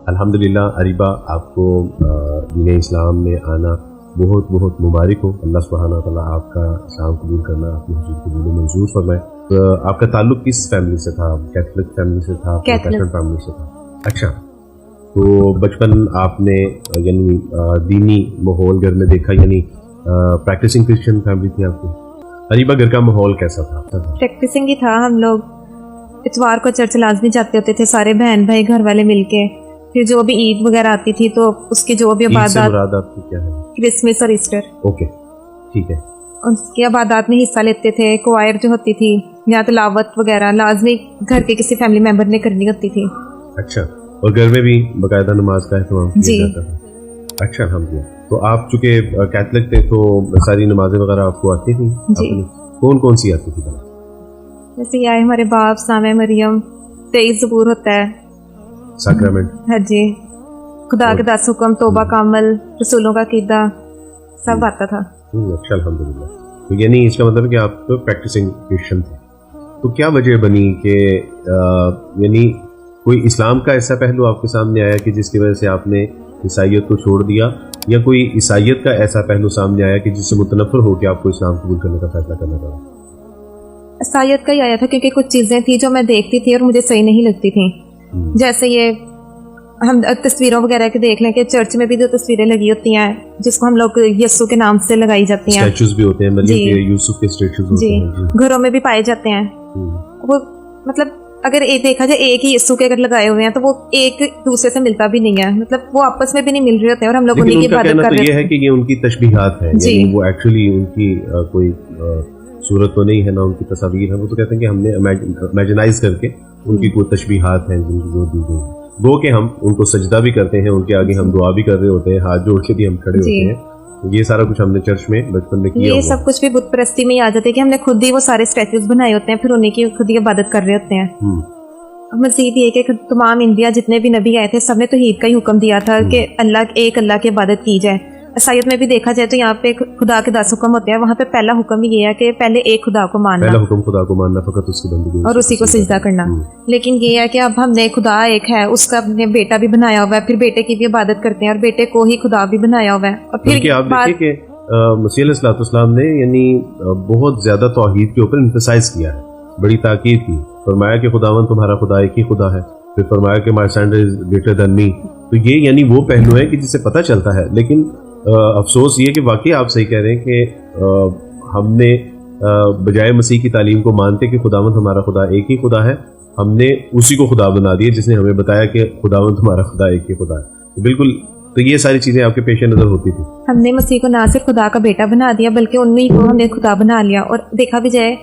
الحمدللہ اریبہ آپ کو دین اسلام میں آنا بہت بہت مبارک ہو. اللہ سبحانہ و تعالیٰ آپ کا اسلام قبول کرنا اپنے حضور قبول منظور فرمائے. آپ کا تعلق کس فیملی سے تھا؟ کیتھولک فیملی سے تھا؟ پروٹیسٹنٹ فیملی سے تھا؟ اچھا. تو بچپن آپ نے یعنی دینی ماحول گھر میں دیکھا، یعنی پریکٹسنگ کرسچن فیملی تھی آپ کی. اریبہ گھر کا ماحول کیسا تھا؟ پریکٹسنگ ہی تھا. ہم لوگ اتوار کو چرچ لازمی جاتے ہوتے تھے، سارے بہن بھائی گھر والے مل کے. پھر جو بھی عید وغیرہ آتی تھی تو اس کی جو بھی عبادات، آپ کی کیا ہے؟ کرسمس اور ایسٹر. اوکے ٹھیک ہے. اس کی عبادات میں حصہ لیتے تھے. کوائر جو ہوتی تھی یا تلاوت وغیرہ لازمی گھر کے کسی فیملی ممبر نے کرنی ہوتی تھی. اچھا. اور گھر میں بھی باقاعدہ نماز کا اہتمام کیا جاتا تھا؟ اچھا الحمدللہ. تو آپ چونکہ کیتھولک تھے تو ساری نمازیں وغیرہ آپ کو آتی تھیں؟ جی. کون کون سی آتی تھی؟ جیسے یہ آئے ہمارے باپ، سامع مریم، 23 زبور ہوتا ہے، سیکرامنٹ. ہاں جی. خدا کے 10 حکم، توبہ کامل، رسولوں کا عقیدہ سب آتا تھا. اچھا الحمدللہ. تو یعنی اس کا مطلب ہے کہ آپ پریکٹسنگ کرسچن تھے. تو کیا وجہ بنی کہ یعنی کوئی اسلام کا ایسا پہلو آپ کے سامنے آیا کہ جس کی وجہ سے آپ نے عیسائیت کو چھوڑ دیا، یا کوئی عیسائیت کا ایسا پہلو سامنے آیا کہ جس سے متنفر ہو کے آپ کو اسلام قبول کرنے کا فیصلہ کرنا پڑا؟ عیسائیت کا ہی آیا تھا کیونکہ کچھ چیزیں تھیں جو میں دیکھتی تھی اور مجھے صحیح نہیں لگتی تھیں. جیسے یہ ہم تصویروں وغیرہ کے دیکھ لیں کہ چرچ میں بھی جو تصویریں لگی ہوتی ہیں جس کو ہم لوگ یسوع کے نام سے لگائی جاتی ہیں، اسٹیچوز بھی ہوتے ہیں، مریم کے یوسف کے اسٹیچوز ہوتے ہیں، گھروں میں بھی پائے جاتے ہیں. وہ مطلب اگر ایک دیکھا جائے ایک ہی یسوع کے اگر لگائے ہوئے ہیں تو وہ ایک دوسرے سے ملتا بھی نہیں ہے. مطلب وہ آپس میں بھی نہیں مل رہے ہوتے ہیں اور ہم لوگ انہیں کی عبادت کر رہے ہیں. یہ ہے کہ یہ ان کی تشبیہات ہیں، یعنی وہ ایکچولی ان کی کوئی صورت تو نہیں ہے، نہ ان کی تصاویر ہے. وہ تو کہتے ہیں کہ ہم نے امیجنائز کر کے ان کی کوئی تشبیہات ہیں جن کی جو دی گئی ہیں. گو کہ ہم ان کو سجدہ بھی کرتے ہیں، ان کے آگے ہم دعا بھی کر رہے ہوتے ہیں، ہاتھ جوڑ کے بھی ہم کھڑے ہوتے ہیں. یہ سارا کچھ ہم نے چرچ میں بچپن میں کیا. یہ سب کچھ بھی بت پرستی میں آ جاتے ہیں کہ ہم نے خود ہی وہ سارے اسٹیچوز بنائے ہوتے ہیں، پھر انہیں کی خود ہی عبادت کر رہے ہوتے ہیں. مزید یہ کہ تمام انبیاء جتنے بھی نبی آئے تھے سب نے توحید کا ہی حکم دیا تھا کہ ایک اللہ کی عبادت کی جائے. عیسائیت میں بھی دیکھا جائے تو یہاں پہ خدا کے 10 حکم ہوتے ہیں، وہاں پہ پہلا حکم یہ ہے کہ پہلے ایک خدا کو ماننا، پہلا حکم خدا کو ماننا، فقط اس کی بندگی اور اسی کو سجدہ کرنا. لیکن یہ ہے کہ اب ہم نے خدا ایک ہے، اس کا اپنے بیٹا بھی بنایا ہوا ہے، پھر بیٹے کی بھی عبادت کرتے ہیں اور بیٹے کو ہی خدا بھی بنایا ہوا ہے. اور پھر آپ دیکھیں کہ مسیح علیہ الصلوۃ والسلام نے یعنی بہت زیادہ توحید کے اوپر امفسائز کیا ہے، بڑی تاکید کی. فرمایا کہ خداوند تمہارا خدا ایک ہی خدا ہے. پھر فرمایا کہ مائی سینڈ از گریٹر دین می. تو یہ یعنی وہ پہلو ہے کہ جسے پتہ چلتا ہے. لیکن افسوس یہ کہ واقعی آپ صحیح کہہ رہے ہیں کہ ہم نے بجائے مسیح کی تعلیم کو مانتے کہ خداوند ہمارا خدا ایک ہی خدا ہے، ہم نے اسی کو خدا بنا دیا جس نے ہمیں بتایا کہ خداوند ہمارا خدا ایک ہی خدا ہے. بالکل. تو یہ ساری چیزیں آپ کے پیش نظر ہوتی تھی. ہم نے مسیح کو نہ صرف خدا کا بیٹا بنا دیا بلکہ انہیں کو ہم نے خدا بنا لیا. اور دیکھا بھی جائے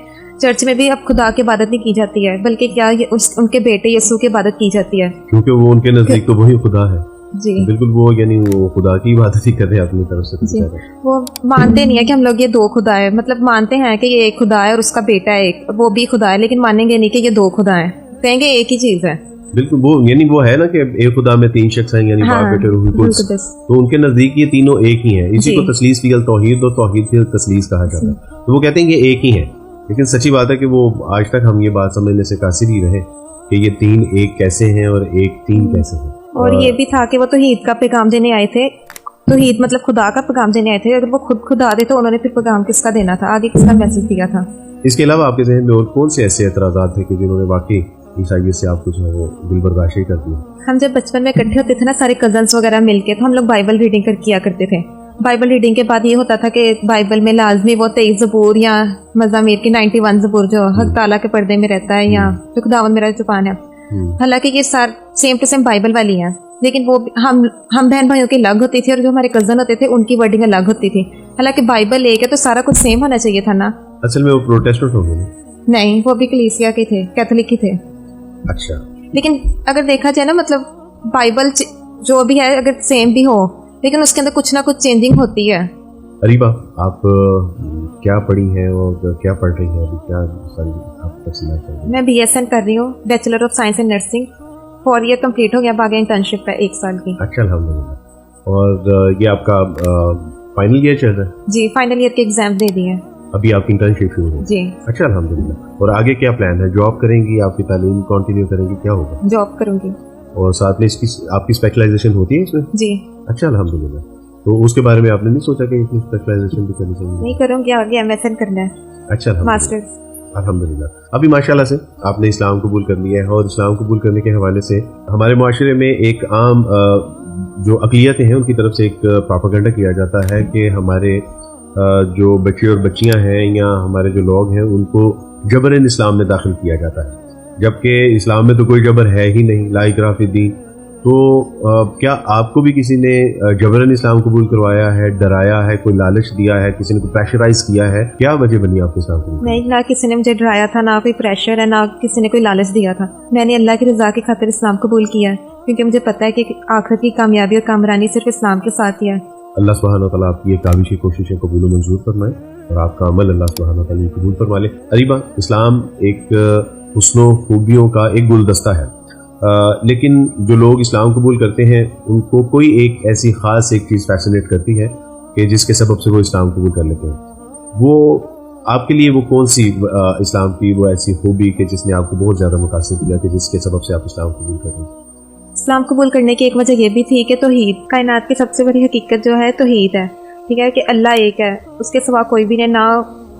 چرچ میں بھی اب خدا کی عبادت نہیں کی جاتی ہے بلکہ کیا ان کے بیٹے یسوع کی عبادت کی جاتی ہے، کیونکہ وہ ان کے نزدیک تو وہی خدا ہے. جی بالکل. وہ یعنی وہ خدا کی عبادت ہی کر رہے ہیں اپنی طرف سے. جی. وہ مانتے نہیں ہے کہ ہم لوگ یہ 2 خدا ہے، مطلب مانتے ہیں کہ یہ ایک خدا ہے اور اس کا بیٹا ہے ایک، وہ بھی خدا ہے، لیکن مانیں گے نہیں کہ یہ 2 خدا ہیں، کہیں گے ایک ہی چیز ہے. بالکل. وہ یعنی وہ ہے نا کہ ایک خدا میں 3 شخص ہیں، یعنی باپ بیٹے روح القدس. تو ان کے نزدیک یہ تینوں ایک ہی ہیں. اسی کو تثلیث فی التوحید اور توحید فی التثلیث کہا جاتا ہے. تو وہ کہتے ہیں کہ ایک ہی ہیں. لیکن سچی بات ہے کہ وہ آج تک ہم یہ بات سمجھنے سے قاصر ہی رہے کہ یہ 3 ایک کیسے ہیں اور ایک 3 کیسے ہیں. اور یہ بھی تھا کہ وہ توحید کا پیغام دینے آئے تھے. توحید مطلب خدا کا پیغام دینے آئے تھے. اگر وہ خود خدا دے تو انہوں نے پھر پیغام کس کا دینا تھا، آگے کس کا میسج دیا تھا. اس کے علاوہ آپ کے ذہن میں اور کون سے ایسے اعتراضات تھے کہ جنہوں نے واقعی عیسائیت سے آپ کو جو ہے وہ دل برداشت کر دیا؟ ہم جب بچپن میں اکٹھے ہوتے تھے نا سارے کزنس وغیرہ مل کے، تو ہم لوگ بائبل ریڈنگ کیا کرتے تھے. بائبل ریڈنگ کے بعد یہ ہوتا تھا کہ بائبل میں لازمی وہ 23 زبور یا مزامیر کی 91 زبور جو حق تعالیٰ کے پردے میں رہتا ہے یا جو خداوند میرا زبان ہے. حالانکہ یہ سیم ٹو سیم بائبل والی ہیں، لیکن وہ ہم بہن بھائیوں کی الگ ہوتی تھی اور جو ہمارے کزن ہوتے تھے ان کی ورڈنگ الگ ہوتی تھی. حالانکہ بائبل ایک ہے تو سارا کچھ سیم ہونا چاہیے تھا نا. اصل میں وہ پروٹیسٹنٹ ہو گئے؟ نہیں، وہ بھی کلیسیا کے تھے، کیتھولک ہی تھے. اچھا. لیکن اگر دیکھا جائے نا مطلب بائبل جو بھی ہے اگر سیم بھی ہو لیکن اس کے اندر کچھ نہ کچھ چینجنگ ہوتی ہے. اریبہ آپ کیا پڑھی ہیں اور کیا پڑھ رہی ہیں ابھی؟ کیا آپ تفصیلات چاہیے؟ میں BSN کر رہی ہوں، bachelor of science in nursing. 4 year complete ہو گیا، باقی انٹرنشپ ہے 1 سال کی. اچھا الحمدللہ. اور یہ آپ کا فائنل ایئر چل رہا ہے؟ جی فائنل ایئر کے ایگزام دے دیے ہیں. ابھی آپ کی انٹرنشپ شروع ہے؟ جی. اچھا الحمدللہ. اور آگے کیا پلان ہے؟ جاب کریں گی؟ آپ کی تعلیم کنٹینیو کریں گی؟ کیا ہوگا؟ جاب کروں گی. और साथ में इसकी आपकी स्पेशलाइजेशन होती है इसमें? जी। अच्छा, अल्हम्दुलिल्लाह। तो उसके बारे में आपने नहीं सोचा कि इसमें स्पेशलाइजेशन भी करनी चाहिए? नहीं करूँगी, आगे MSN करना है। अच्छा, मास्टर्स। अल्हम्दुलिल्लाह। अभी माशाल्लाह से आपने इस्लाम कबूल कर लिया है, और इस्लाम कबूल करने के हवाले से हमारे माशरे में एक आम जो अक़लियतें हैं उनकी तरफ से एक प्रोपेगेंडा किया जाता है कि हमारे जो बच्चे और बच्चियां हैं या हमारे जो लोग हैं उनको जबरन इस्लाम में दाखिल किया जाता है, जबकि इस्लाम में तो कोई जबर है ही नहीं, ला इकराह फिद्दीन। तो क्या आपको भी किसी ने जबरन इस्लाम कबूल करवाया है, डराया है, कोई लालच दिया है, किसी ने कोई प्रेशराइज किया है? क्या वजह बनी आपको इस्लाम कबूल? नहीं, ना किसी ने मुझे डराया था, ना कोई प्रेशर है, ना किसी ने कोई लालच दिया था। मैंने अल्लाह की रज़ा की खातिर इस्लाम कबूल किया है, क्योंकि मुझे पता है कि आखिरत की कामयाबी और कामरानी सिर्फ इस्लाम के साथ ही है। अल्लाह सुब्हानहू व तआला आपकी ये काविशी कोशिशें कबूल मंजूर फरमाए और आपका अमल अल्लाह सुब्हानहू व तआला कबूल फरमा ले। अरीबा, इस्लाम एक हुस्नो खूबियों का एक गुलदस्ता है, लेकिन जो लोग इस्लाम कबूल करते हैं उनको कोई एक ऐसी ख़ास एक चीज़ फैसिनेट करती है कि जिसके सबब से वो इस्लाम कबूल कर लेते हैं। वो आपके लिए वो कौन सी इस्लाम की वो ऐसी खूबी कि जिसने आपको बहुत ज़्यादा मुतासिर किया कि जिसके सबब से आप इस्लाम कबूल कर रहे हैं? इस्लाम कबूल करने की एक वजह ये भी थी कि तौहीद, कायनात की सबसे बड़ी हकीकत जो है तौहीद है। ठीक है कि अल्लाह एक है, उसके सिवा कोई भी नहीं, ना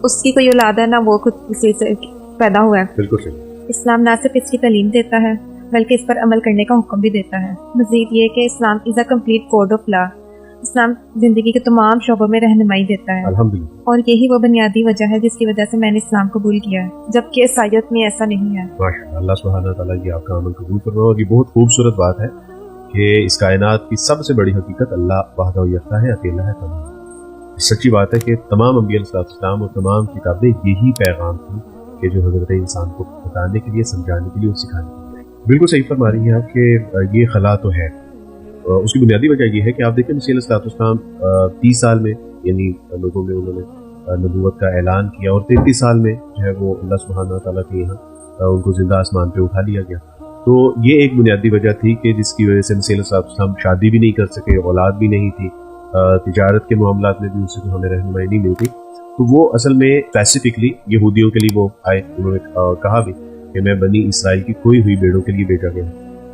उसकी कोई औलाद है, ना वो खुद किसी से पैदा हुआ है। बिल्कुल सही। इस्लाम ना सिर्फ इसकी तालीम देता है बल्कि इस पर अमल करने का हुक्म भी देता है। मज़ीद ये कि Islam is a complete code of law. इस्लाम ज़िंदगी के तमाम शोबों में रहनुमाई देता है, अल्हम्दुलिल्लाह। और यही वो बुनियादी वजह है जिसकी वजह से मैंने इस्लाम कबूल किया है, जबकि ईसाईयत में ऐसा नहीं है। माशाअल्लाह, अल्लाह सुब्हानहू व तआला ये आपका अमल कबूल फरमाए। और ये बहुत खूबसूरत बात है कि इस कायनात की सबसे बड़ी हकीकत अल्लाह वहदहू यख्ता है, अकेला है, तमाम। सच्ची बात है कि तमाम अंबिया अलैहिस्सलाम और तमाम किताबें यही पैगाम थी कि जो हज़रत इंसान को बताने के लिए, समझाने के लिए और सिखाने के लिए। बिल्कुल सही फरमा रही हैं आप कि ये खला तो है। उसकी बुनियादी वजह ये है कि आप देखिए मसीह अलैहिस्सलाम 30 साल में यानी लोगों में उन्होंने नबूवत का ऐलान किया, और 33 साल में जो है वो अल्लाह सुब्हानहू व तआला के यहाँ उनको जिंदा आसमान पे उठा लिया गया। तो ये एक बुनियादी वजह थी कि जिसकी वजह से मसीह अलैहिस्सलाम शादी भी नहीं कर सके, औलाद भी नहीं थी, तिजारत के मामलात में भी उनसे हमें रहनुमाई नहीं मिलती। तो वो असल में स्पेसिफिकली यहूदियों के लिए वो आए, उन्होंने कहा भी कि मैं बनी इसराइल की खोई हुई भेड़ों के लिए भेजा गया।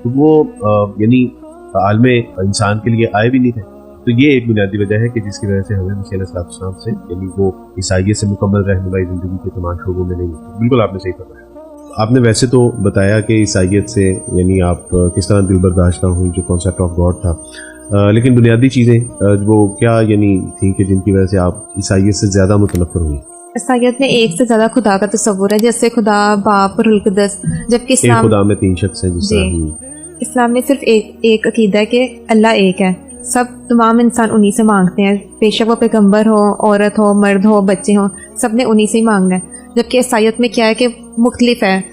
तो वो यानी आलमे इंसान के लिए आए भी नहीं थे। तो ये एक बुनियादी वजह है कि जिसकी वजह से हमें मसीह अलैहिस्सलाम से यानी वो ईसाईयत से मुकम्मल रहनुमाई ज़िंदगी के तमाम शोबों में नहीं होती। बिल्कुल आपने सही बताया। आपने वैसे तो बताया कि ईसाईयत से यानी आप किस तरह दिल बर्दाश्त हुई, जो कॉन्सेप्ट ऑफ गॉड था, लेकिन बुनियादी चीज़ें वो क्या यानी थी कि जिनकी वजह से आप ईसाईयत से ज़्यादा मुतनफ़र हुई? ईसाईयत में एक से ज़्यादा खुदा का तस्वुर है, जैसे खुदा, बाप और रुल कुद्दस, जबकि इस्लाम खुदा में 3 शख्स हैं। जिस इस्लाम में सिर्फ एक अकीदा है कि अल्लाह एक है, सब तमाम इंसान उन्हीं से मांगते हैं, बेशक वो पैगंबर हो, औरत हो, मर्द हो, बच्चे हो, सब ने उन्हीं से ही मांगना है। जबकि ईसाईयत में क्या है कि मुख्तलिफ है,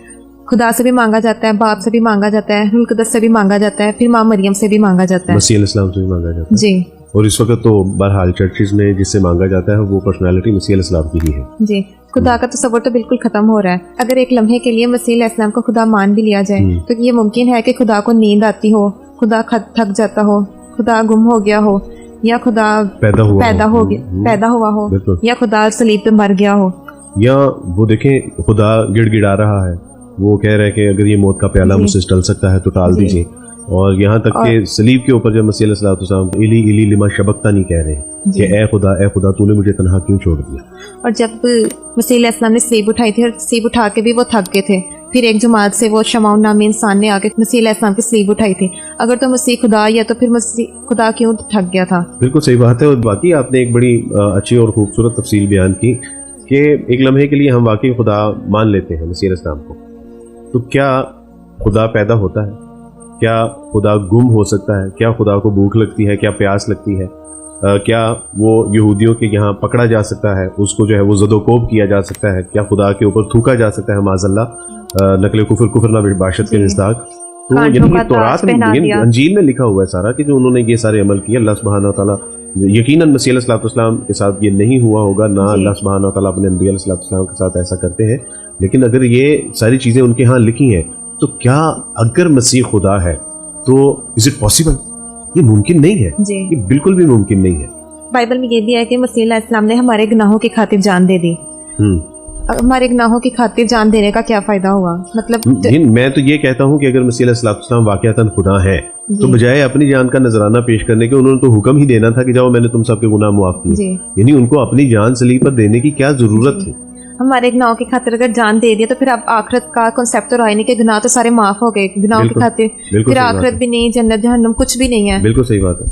खुदा से भी मांगा जाता है, बाप से भी मांगा जाता है, रुल कुद्दस से भी मांगा जाता है, फिर माँ मरियम से भी मांगा जाता है, मसीह अलैहिस्सलाम से भी मांगा जाता है। जी। और इस वक्त तो बहरहाल चर्चिज में जिससे मांगा जाता है वो पर्सनालिटी मसीह अलैहिस्सलाम की ही है। जी। खुदा का तस्वुर तो बिल्कुल खत्म हो रहा है। अगर एक लम्हे के लिए मसीह अलैहिस्सलाम को खुदा मान भी लिया जाए तो ये मुमकिन है कि खुदा को नींद आती हो, खुदा थक जाता हो, खुदा गुम हो गया हो, या खुदा पैदा हुआ हो, या खुदा सलीब पे मर गया हो, या वो देखें खुदा गिड़गिड़ा रहा है, वो कह रहे हैं कि अगर ये मौत का प्याला मुझसे टल सकता है तो टाल दीजिए। और यहाँ तक कि सलीब के ऊपर जब मसीह अलैहिस्सलाम इली इली लिमा शबक्ता नहीं कह रहे कि ए खुदा तूने मुझे तन्हा क्यों छोड़ दिया। और जब मसीह अलैहिस्सलाम ने सलीब उठाई थी और सलीब उठा के भी वो थक गए थे, फिर एक जमात से वो शमाउन नामी इंसान ने आके मसीह अलैहिस्सलाम की सलीब उठाई थी। अगर तो मसीह खुदा या तो फिर मसीह खुदा क्यों थक गया था। बिल्कुल सही बात है। और बाकी आपने एक बड़ी अच्छी और खूबसूरत तफसील बयान की कि एक लम्हे के लिए हम वाकई खुदा मान लेते हैं मसीह अलैहिस्सलाम को, तो क्या खुदा पैदा होता है? क्या खुदा गुम हो सकता है? क्या खुदा को भूख लगती है? क्या प्यास लगती है? क्या वो यहूदियों के यहाँ पकड़ा जा सकता है, उसको जो है वो ज़दोकोब किया जा सकता है? क्या खुदा के ऊपर थूका जा सकता है? माज़अल्लाह नकल कुफर ना बाशत के मिज़दाक। तो यानी तौरात में, अंजील में लिखा हुआ है सारा कि जो उन्होंने ये सारे अमल किए। अल्लाह सुब्हानहू व तआला यकीनन मसीह अलैहिस्सलाम के साथ ये नहीं हुआ होगा, ना अल्लाह सुब्हानहू व तआला अपने नबी अलैहिस्सलाम के साथ ऐसा करते हैं। लेकिन अगर ये सारी चीज़ें उनके यहाँ लिखी हैं तो क्या अगर मसीह खुदा है तो इज इट पॉसिबल? ये मुमकिन नहीं है, ये बिल्कुल भी मुमकिन नहीं है। बाइबल में ये भी है कि मसीह अलैहिस्सलाम ने हमारे गुनाहों की खातिर जान दे दी। हमारे गुनाहों की खातिर जान देने का क्या फायदा हुआ? मतलब मैं तो ये कहता हूँ कि अगर मसीह अलैहिस्सलाम वाक़यातन खुदा है तो बजाय अपनी जान का नजराना पेश करने के उन्होंने तो हुक्म ही देना था कि जाओ मैंने तुम सबके गुनाह मुआफ किए। यानी उनको अपनी जान सलीब पर देने की क्या जरूरत थी? हमारे गुनाहों की खातिर अगर जान दे दिया तो फिर अब आखिरत का कॉन्सेप्ट तो रहा ही नहीं कि गुनाह तो सारे माफ हो गए गुनाहों की खातिर, फिर आखिरत भी नहीं, जन्नत जहन्नम कुछ भी नहीं है। बिल्कुल सही बात है।